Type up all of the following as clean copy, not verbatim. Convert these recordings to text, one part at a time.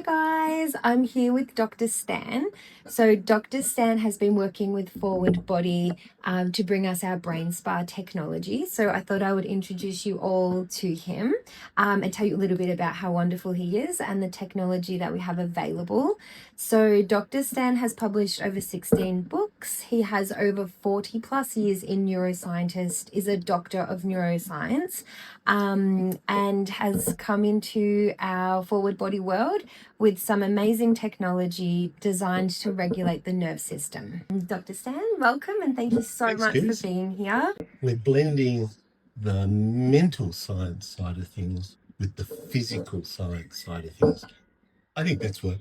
guys, I'm here with Dr. Stan. So Dr. Stan has been working with Forward Body to bring us our brain spa technology. So I thought I would introduce you all to him and tell you a little bit about how wonderful he is and the technology that we have available. So Dr. Stan has published over 16 books. He has over 40 plus years in neuroscientist, is a doctor of neuroscience, and has come into our Forward Body world with some amazing technology designed to regulate the nerve system. Dr. Stan, welcome, and thank you so much for being here. We're blending the mental science side of things with the physical science side of things. I think that's what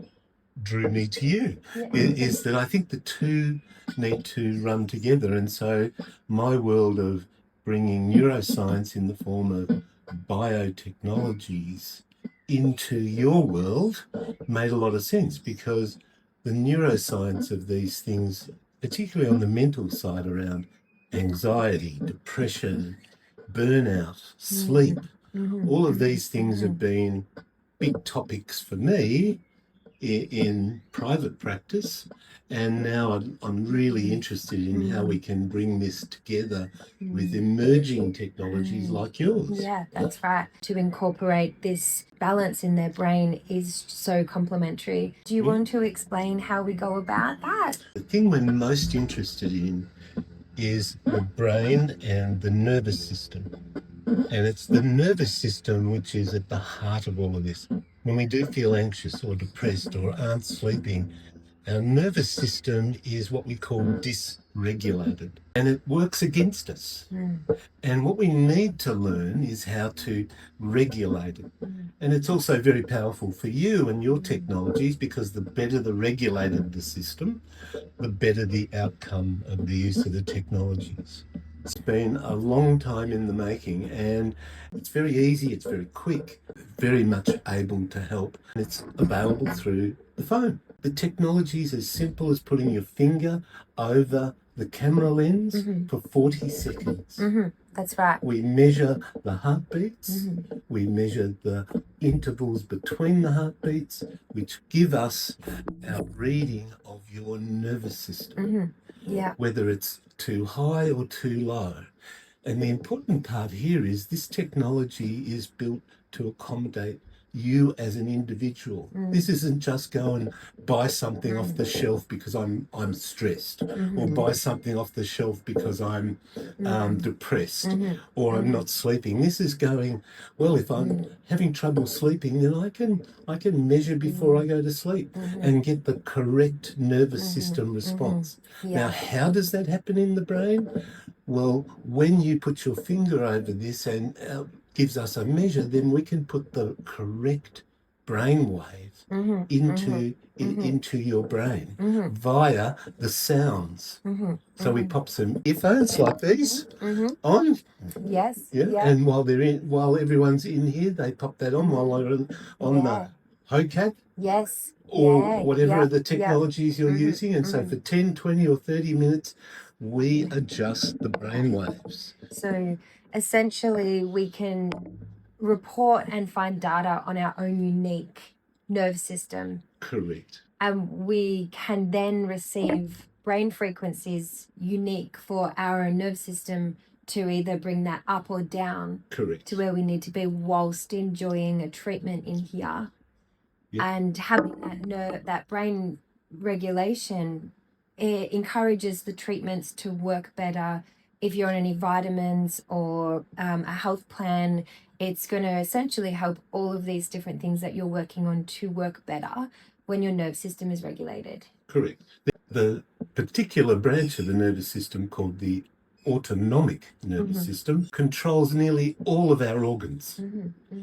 drew me to you, is that I think the two need to run together. And so my world of bringing neuroscience in the form of biotechnologies into your world made a lot of sense, because the neuroscience of these things, particularly on the mental side around anxiety, depression, burnout, sleep, all of these things have been big topics for me in private practice, and now I'm really interested in how we can bring this together with emerging technologies like yours. Yeah, that's right. To incorporate this balance in their brain is so complementary. Do you want to explain how we go about that? The thing we're most interested in is the brain and the nervous system. And it's the nervous system which is at the heart of all of this. When we do feel anxious or depressed or aren't sleeping, our nervous system is what we call dysregulated, and it works against us. And what we need to learn is how to regulate it. And it's also very powerful for you and your technologies, because the better the regulated the system, the better the outcome of the use of the technologies. It's been a long time in the making, and it's very easy, it's very quick, very much able to help. It's available through the phone. The technology is as simple as putting your finger over the camera lens for 40 seconds. That's right. We measure the heartbeats, we measure the intervals between the heartbeats, which give us our reading of your nervous system, whether it's too high or too low. And the important part here is this technology is built to accommodate you as an individual. This isn't just go and buy something off the shelf because I'm stressed, or buy something off the shelf because I'm depressed, or I'm not sleeping. This is going, well, if I'm having trouble sleeping, then I can measure before I go to sleep and get the correct nervous system response. Now, how does that happen in the brain? Well, when you put your finger over this and gives us a measure, then we can put the correct brain wave into your brain via the sounds. So we pop some earphones like these on. And while everyone's in here, they pop that on while they're on the HOCAT. Or whatever the technologies you're using. And so for 10, 20 or 30 minutes, we adjust the brain waves. So essentially we can report and find data on our own unique nerve system. Correct. And we can then receive brain frequencies unique for our own nerve system to either bring that up or down. Correct. To where we need to be whilst enjoying a treatment in here. And having that brain regulation, it encourages the treatments to work better. If you're on any vitamins or a health plan, it's going to essentially help all of these different things that you're working on to work better when your nerve system is regulated. Correct. The particular branch of the nervous system called the autonomic nervous system controls nearly all of our organs.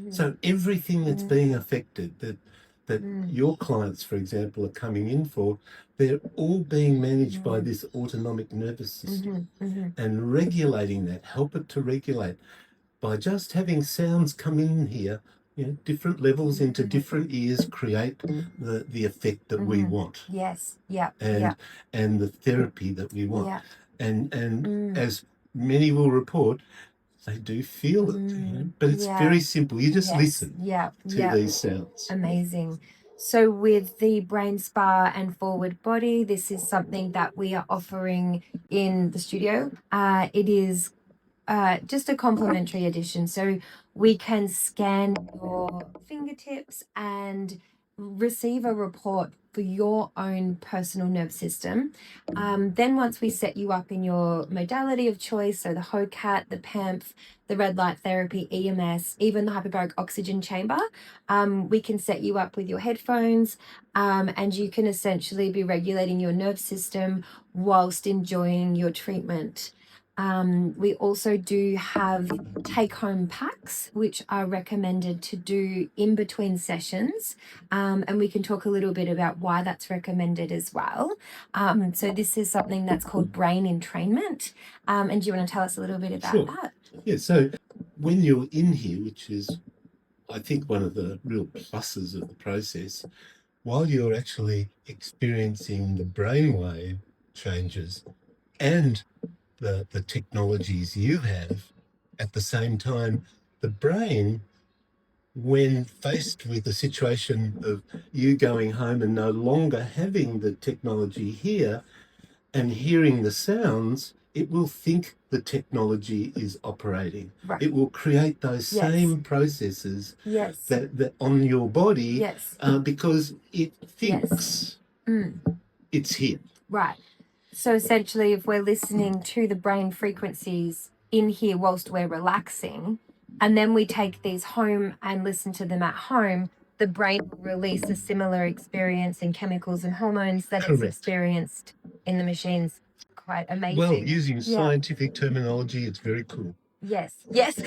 So everything that's being affected, that your clients, for example, are coming in for, they're all being managed by this autonomic nervous system. And regulating that, help it to regulate by just having sounds come in here, different levels into different ears create the effect that we want. And the therapy that we want. And as many will report, they do feel it, but it's very simple. You just listen to these sounds. Amazing. So with the Brain Spa and Forward Body, this is something that we are offering in the studio. It is just a complimentary edition. So we can scan your fingertips and receive a report for your own personal nerve system. Then once we set you up in your modality of choice, so the HOCAT, the PEMF, the red light therapy, EMS, even the hyperbaric oxygen chamber, we can set you up with your headphones, and you can essentially be regulating your nerve system whilst enjoying your treatment. We also do have take-home packs, which are recommended to do in between sessions, and we can talk a little bit about why that's recommended as well. So this is something that's called brain entrainment, and do you want to tell us a little bit about that? Yeah, so when you're in here, which is, I think, one of the real pluses of the process, while you're actually experiencing the brainwave changes and the technologies you have, at the same time, the brain, when faced with the situation of you going home and no longer having the technology here and hearing the sounds, it will think the technology is operating. Right. It will create those Yes. same processes Yes. that on your body, Yes. because it thinks it's here. Right. So essentially, if we're listening to the brain frequencies in here whilst we're relaxing, and then we take these home and listen to them at home, the brain will release a similar experience in chemicals and hormones that Correct. it's experienced in the machines. Quite amazing. Well, using scientific terminology, it's very cool. Yes. Yes.